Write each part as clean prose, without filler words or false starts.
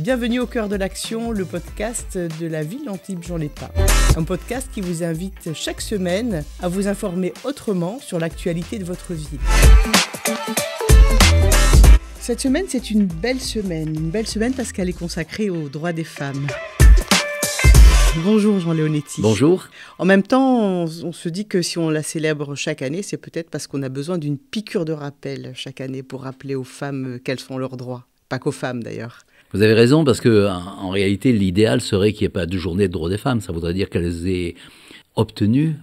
Bienvenue au cœur de l'action, le podcast de la ville d'Antibes-Juan-les-Pins. Un podcast qui vous invite chaque semaine à vous informer autrement sur l'actualité de votre ville. Cette semaine, c'est une belle semaine parce qu'elle est consacrée aux droits des femmes. Bonjour Jean Leonetti. Bonjour. En même temps, on se dit que si on la célèbre chaque année, c'est peut-être parce qu'on a besoin d'une piqûre de rappel chaque année pour rappeler aux femmes quels sont leurs droits. Pas qu'aux femmes d'ailleurs. Vous avez raison, parce que en réalité, l'idéal serait qu'il n'y ait pas de journée de droits des femmes. Ça voudrait dire qu'elles aient obtenu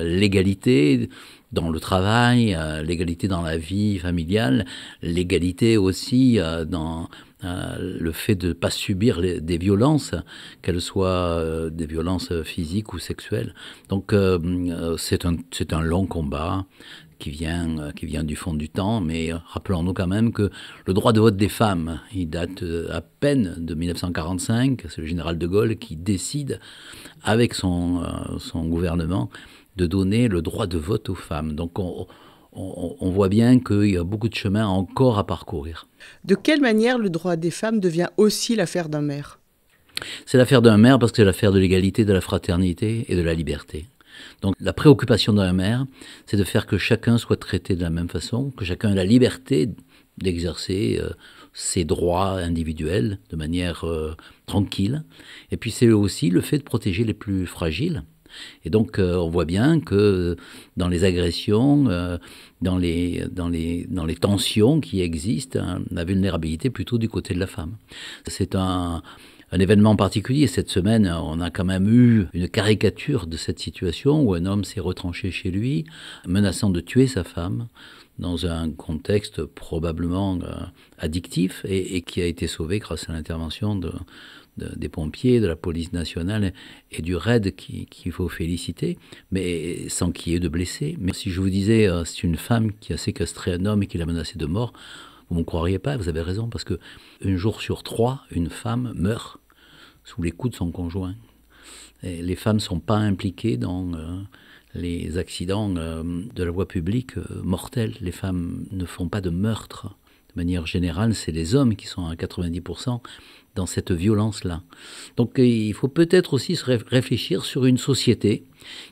l'égalité dans le travail, l'égalité dans la vie familiale, l'égalité aussi dans le fait de ne pas subir des violences, qu'elles soient des violences physiques ou sexuelles. Donc c'est un long combat qui vient du fond du temps, mais rappelons-nous quand même que le droit de vote des femmes, il date à peine de 1945, c'est le général de Gaulle qui décide, avec son gouvernement, de donner le droit de vote aux femmes. Donc on voit bien qu'il y a beaucoup de chemin encore à parcourir. De quelle manière le droit des femmes devient aussi l'affaire d'un maire ? C'est l'affaire d'un maire parce que c'est l'affaire de l'égalité, de la fraternité et de la liberté. Donc la préoccupation d'un maire, c'est de faire que chacun soit traité de la même façon, que chacun ait la liberté d'exercer ses droits individuels de manière tranquille. Et puis c'est aussi le fait de protéger les plus fragiles. Et donc on voit bien que dans les agressions, dans les tensions qui existent, la vulnérabilité est plutôt du côté de la femme. C'est un événement particulier. Cette semaine, on a quand même eu une caricature de cette situation où un homme s'est retranché chez lui, menaçant de tuer sa femme, dans un contexte probablement addictif, et qui a été sauvé grâce à l'intervention des pompiers, de la police nationale et du RAID qu'il faut féliciter, mais sans qu'il y ait de blessés. Mais si je vous disais, c'est une femme qui a séquestré un homme et qui l'a menacé de mort, vous ne me croiriez pas, vous avez raison, parce que un jour sur 3, une femme meurt sous les coups de son conjoint. Et les femmes ne sont pas impliquées dans les accidents de la voie publique mortels. Les femmes ne font pas de meurtre. De manière générale, c'est les hommes qui sont à 90% dans cette violence-là. Donc il faut peut-être aussi se réfléchir sur une société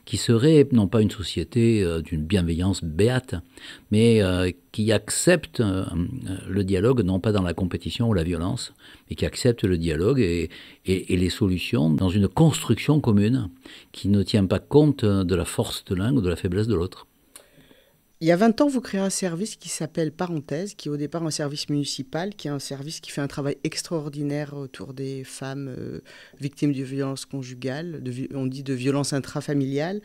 qui serait, non pas une société d'une bienveillance béate, mais qui accepte le dialogue, non pas dans la compétition ou la violence, mais qui accepte le dialogue et les solutions dans une construction commune qui ne tient pas compte de la force de l'un ou de la faiblesse de l'autre. Il y a 20 ans, vous créez un service qui s'appelle Parenthèse, qui est au départ un service municipal, qui est un service qui fait un travail extraordinaire autour des femmes victimes de violences conjugales, on dit de violences intrafamiliales.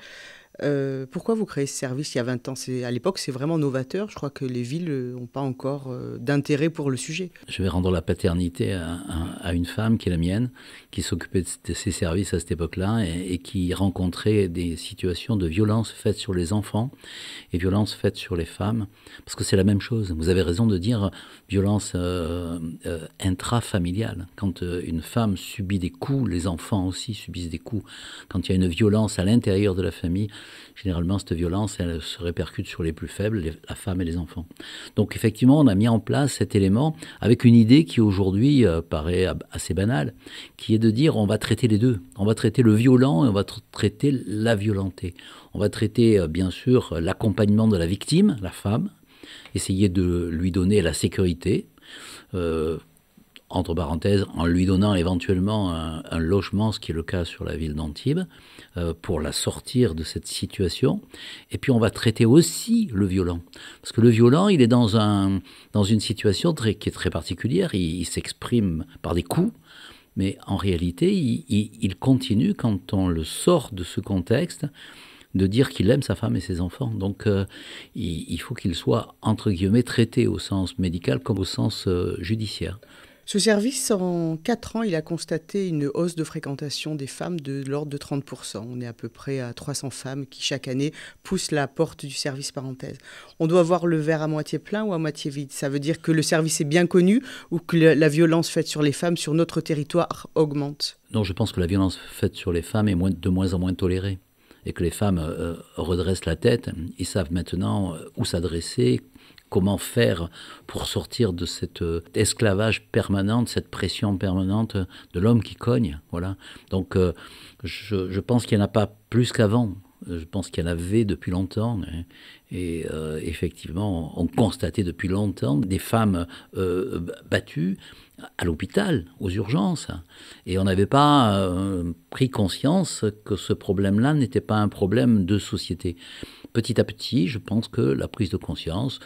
Pourquoi vous créez ce service il y a 20 ans ? À l'époque, c'est vraiment novateur. Je crois que les villes n'ont pas encore d'intérêt pour le sujet. Je vais rendre la paternité à une femme qui est la mienne, qui s'occupait de ces services à cette époque-là et qui rencontrait des situations de violence faites sur les enfants et violences faites sur les femmes. Parce que c'est la même chose. Vous avez raison de dire violence intrafamiliale. Quand une femme subit des coups, les enfants aussi subissent des coups. Quand il y a une violence à l'intérieur de la famille, généralement, cette violence, elle se répercute sur les plus faibles, la femme et les enfants. Donc, effectivement, on a mis en place cet élément avec une idée qui, aujourd'hui, paraît assez banale, qui est de dire on va traiter les deux. On va traiter le violent et on va traiter la violentée. On va traiter, bien sûr, l'accompagnement de la victime, la femme, essayer de lui donner la sécurité, entre parenthèses, en lui donnant éventuellement un logement, ce qui est le cas sur la ville d'Antibes, pour la sortir de cette situation. Et puis on va traiter aussi le violent. Parce que le violent, il est dans une situation qui est très particulière. Il s'exprime par des coups, mais en réalité, il continue, quand on le sort de ce contexte, de dire qu'il aime sa femme et ses enfants. Donc il faut qu'il soit, entre guillemets, traité au sens médical comme au sens judiciaire. Ce service, en 4 ans, il a constaté une hausse de fréquentation des femmes de l'ordre de 30%. On est à peu près à 300 femmes qui, chaque année, poussent la porte du service Parenthèse. On doit voir le verre à moitié plein ou à moitié vide. Ça veut dire que le service est bien connu ou que la violence faite sur les femmes sur notre territoire augmente ? Non, je pense que la violence faite sur les femmes est de moins en moins tolérée. Et que les femmes redressent la tête, ils savent maintenant où s'adresser, comment faire pour sortir de cet esclavage permanent, de cette pression permanente de l'homme qui cogne. Voilà. Donc je pense qu'il n'y en a pas plus qu'avant. Je pense qu'il y en avait depuis longtemps. Et effectivement, on constatait depuis longtemps des femmes battues à l'hôpital, aux urgences. Et on n'avait pas pris conscience que ce problème-là n'était pas un problème de société. Petit à petit, je pense que la prise de conscience,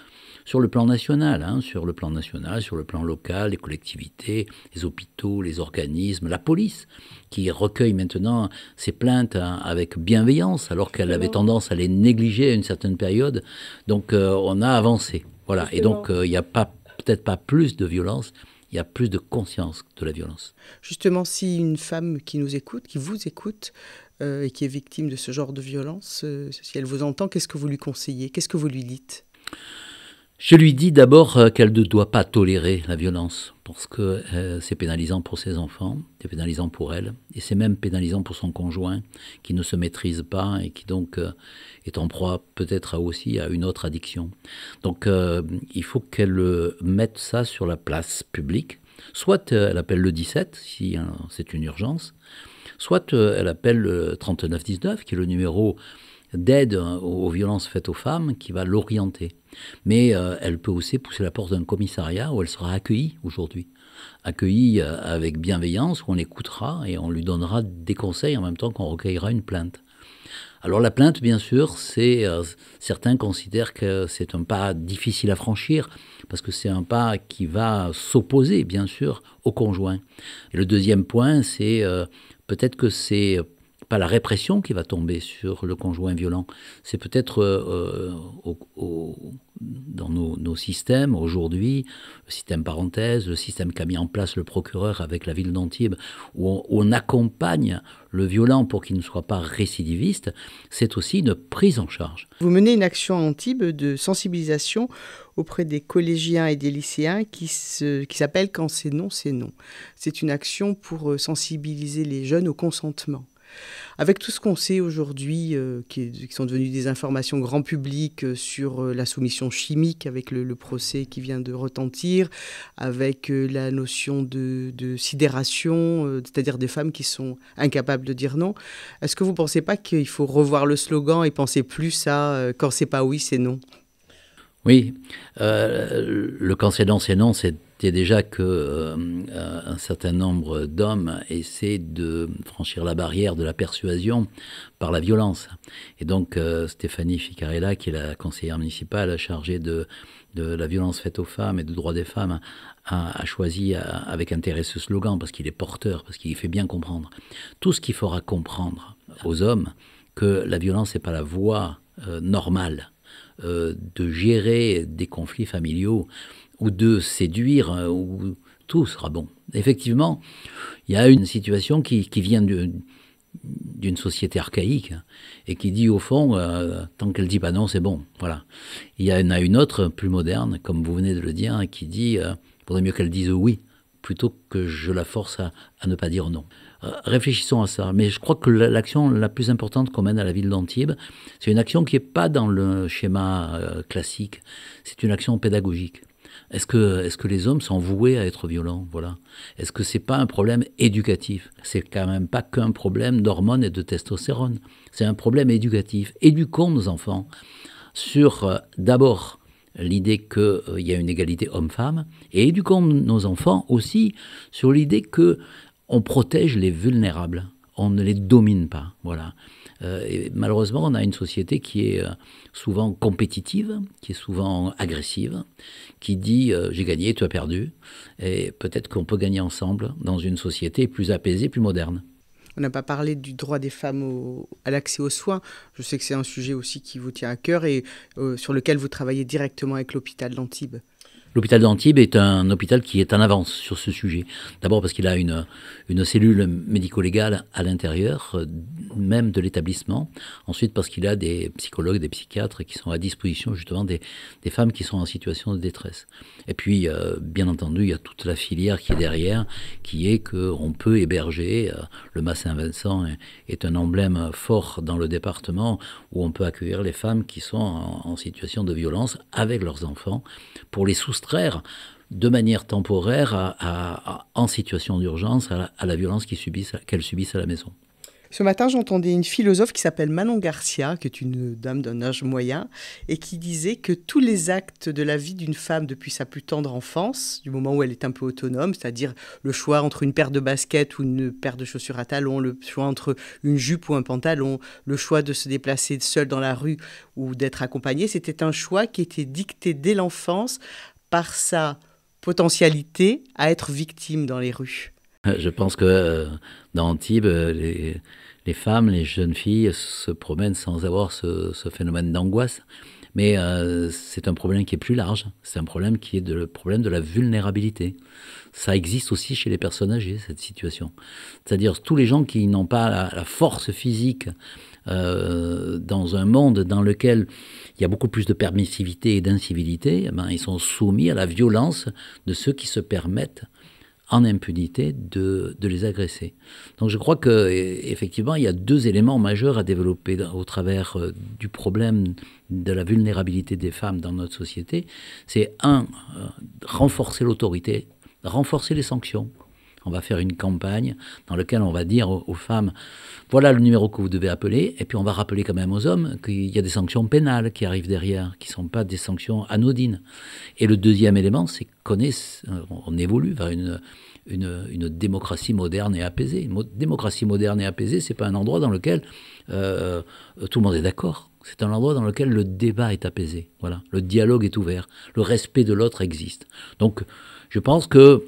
sur le plan national, sur le plan local, les collectivités, les hôpitaux, les organismes, la police, qui recueille maintenant ces plaintes avec bienveillance, alors qu'elle avait tendance à les négliger à une certaine période. Donc on a avancé. Voilà. Et donc il n'y a peut-être pas plus de violence, il y a plus de conscience de la violence. Justement, si une femme qui nous écoute, qui vous écoute, et qui est victime de ce genre de violence, si elle vous entend, qu'est-ce que vous lui conseillez? Qu'est-ce que vous lui dites? Je lui dis d'abord qu'elle ne doit pas tolérer la violence, parce que c'est pénalisant pour ses enfants, c'est pénalisant pour elle, et c'est même pénalisant pour son conjoint, qui ne se maîtrise pas et qui donc est en proie peut-être aussi à une autre addiction. Donc il faut qu'elle mette ça sur la place publique. Soit elle appelle le 17, si c'est une urgence, soit elle appelle le 3919, qui est le numéro d'aide aux violences faites aux femmes, qui va l'orienter. Mais elle peut aussi pousser la porte d'un commissariat où elle sera accueillie aujourd'hui. Accueillie avec bienveillance, où on l'écoutera et on lui donnera des conseils en même temps qu'on recueillera une plainte. Alors la plainte, bien sûr, certains considèrent que c'est un pas difficile à franchir, parce que c'est un pas qui va s'opposer, bien sûr, au conjoint. Et le deuxième point, c'est peut-être que c'est pas la répression qui va tomber sur le conjoint violent, c'est peut-être dans nos systèmes aujourd'hui, le système parenthèse, le système qu'a mis en place le procureur avec la ville d'Antibes, où on accompagne le violent pour qu'il ne soit pas récidiviste, c'est aussi une prise en charge. Vous menez une action à Antibes de sensibilisation auprès des collégiens et des lycéens qui s'appelle « Quand c'est non, c'est non ». C'est une action pour sensibiliser les jeunes au consentement. Avec tout ce qu'on sait aujourd'hui, qui sont devenues des informations grand public sur la soumission chimique avec le procès qui vient de retentir, avec la notion de sidération, c'est-à-dire des femmes qui sont incapables de dire non, est-ce que vous ne pensez pas qu'il faut revoir le slogan et penser plus à quand c'est pas oui, c'est non? Oui, le quand c'est non, c'était déjà que un certain nombre d'hommes essaient de franchir la barrière de la persuasion par la violence. Et donc Stéphanie Ficarella, qui est la conseillère municipale chargée de la violence faite aux femmes et du droit des femmes, a choisi avec intérêt ce slogan, parce qu'il est porteur, parce qu'il fait bien comprendre. Tout ce qu'il faudra comprendre aux hommes, que la violence n'est pas la voie normale de gérer des conflits familiaux ou de séduire, où tout sera bon. Effectivement, il y a une situation qui vient d'une société archaïque et qui dit au fond, tant qu'elle dit pas non, c'est bon. Voilà. Il y en a une autre plus moderne, comme vous venez de le dire, qui dit vaudrait mieux qu'elle dise oui plutôt que je la force à ne pas dire non. Réfléchissons à ça. Mais je crois que l'action la plus importante qu'on mène à la ville d'Antibes, c'est une action qui n'est pas dans le schéma classique. C'est une action pédagogique. Est-ce que les hommes sont voués à être violents? Voilà. Est-ce que c'est pas un problème éducatif? C'est quand même pas qu'un problème d'hormones et de testostérone. C'est un problème éducatif. Éduquons nos enfants sur d'abord l'idée qu'il y a une égalité homme-femme, et éduquons nos enfants aussi sur l'idée que on protège les vulnérables, on ne les domine pas. Voilà. Et malheureusement, on a une société qui est souvent compétitive, qui est souvent agressive, qui dit j'ai gagné, tu as perdu. Et peut-être qu'on peut gagner ensemble dans une société plus apaisée, plus moderne. On n'a pas parlé du droit des femmes à l'accès aux soins. Je sais que c'est un sujet aussi qui vous tient à cœur et sur lequel vous travaillez directement avec l'hôpital d'Antibes. L'hôpital d'Antibes est un hôpital qui est en avance sur ce sujet. D'abord parce qu'il a une cellule médico-légale à l'intérieur, même de l'établissement. Ensuite parce qu'il a des psychologues, des psychiatres qui sont à disposition justement des femmes qui sont en situation de détresse. Et puis, bien entendu, il y a toute la filière qui est derrière, qui est qu'on peut héberger. Le Mas Saint-Vincent est un emblème fort dans le département où on peut accueillir les femmes qui sont en situation de violence avec leurs enfants pour les soustraire de manière temporaire en situation d'urgence à la violence qu'elles subissent à la maison. Ce matin, j'entendais une philosophe qui s'appelle Manon Garcia, qui est une dame d'un âge moyen, et qui disait que tous les actes de la vie d'une femme depuis sa plus tendre enfance, du moment où elle est un peu autonome, c'est-à-dire le choix entre une paire de baskets ou une paire de chaussures à talons, le choix entre une jupe ou un pantalon, le choix de se déplacer seule dans la rue ou d'être accompagnée, c'était un choix qui était dicté dès l'enfance par sa potentialité à être victime dans les rues. Je pense que dans Antibes, les femmes, les jeunes filles se promènent sans avoir ce phénomène d'angoisse. Mais c'est un problème qui est plus large. C'est un problème qui est le problème de la vulnérabilité. Ça existe aussi chez les personnes âgées, cette situation. C'est-à-dire tous les gens qui n'ont pas la force physique dans un monde dans lequel il y a beaucoup plus de permissivité et d'incivilité, ils sont soumis à la violence de ceux qui se permettent en impunité de les agresser. Donc je crois qu'effectivement, il y a deux éléments majeurs à développer au travers du problème de la vulnérabilité des femmes dans notre société. C'est renforcer l'autorité, renforcer les sanctions. On va faire une campagne dans laquelle on va dire aux femmes, voilà le numéro que vous devez appeler, et puis on va rappeler quand même aux hommes qu'il y a des sanctions pénales qui arrivent derrière, qui ne sont pas des sanctions anodines. Et le deuxième élément, c'est qu'on évolue vers une démocratie moderne et apaisée. Une démocratie moderne et apaisée, ce n'est pas un endroit dans lequel tout le monde est d'accord. C'est un endroit dans lequel le débat est apaisé. Voilà. Le dialogue est ouvert. Le respect de l'autre existe. Donc, je pense que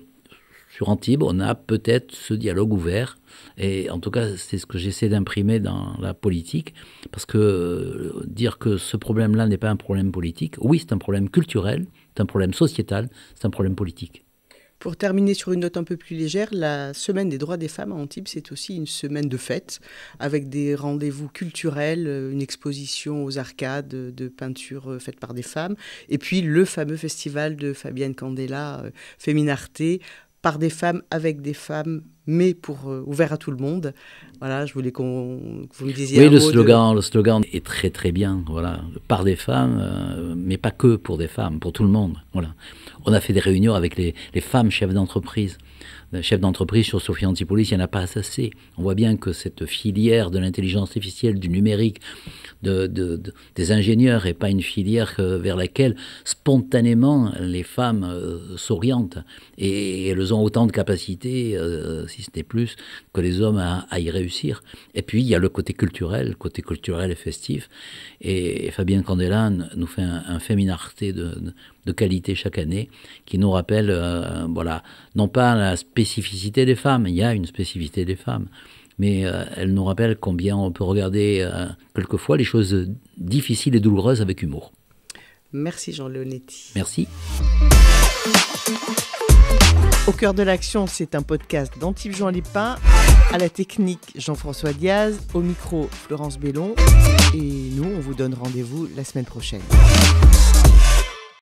sur Antibes, on a peut-être ce dialogue ouvert. Et en tout cas, c'est ce que j'essaie d'imprimer dans la politique. Parce que dire que ce problème-là n'est pas un problème politique, oui, c'est un problème culturel, c'est un problème sociétal, c'est un problème politique. Pour terminer sur une note un peu plus légère, la Semaine des droits des femmes à Antibes, c'est aussi une semaine de fête, avec des rendez-vous culturels, une exposition aux arcades de peinture faite par des femmes, et puis le fameux festival de Fabienne Candela, Féminarté, par des femmes, avec des femmes, mais ouvert à tout le monde. Voilà, je voulais que vous me disiez oui, un mot. Le slogan est très très bien. Voilà, par des femmes, mais pas que pour des femmes, pour tout le monde. Voilà. On a fait des réunions avec les femmes chefs d'entreprise. Chef d'entreprise sur Sophia Antipolis, il n'y en a pas assez. On voit bien que cette filière de l'intelligence artificielle, du numérique, des ingénieurs n'est pas une filière vers laquelle spontanément les femmes s'orientent. Et elles ont autant de capacités, si ce n'est plus, que les hommes à y réussir. Et puis il y a le côté culturel et festif. Et Fabienne Candela nous fait un féminarté de qualité chaque année, qui nous rappelle, non pas la spécificité des femmes, il y a une spécificité des femmes, mais elle nous rappelle combien on peut regarder quelquefois les choses difficiles et douloureuses avec humour. Merci Jean Leonetti. Merci. Au cœur de l'action, c'est un podcast d'Antibes Jean Lépin, à la technique Jean-François Diaz, au micro Florence Bellon, et nous, on vous donne rendez-vous la semaine prochaine.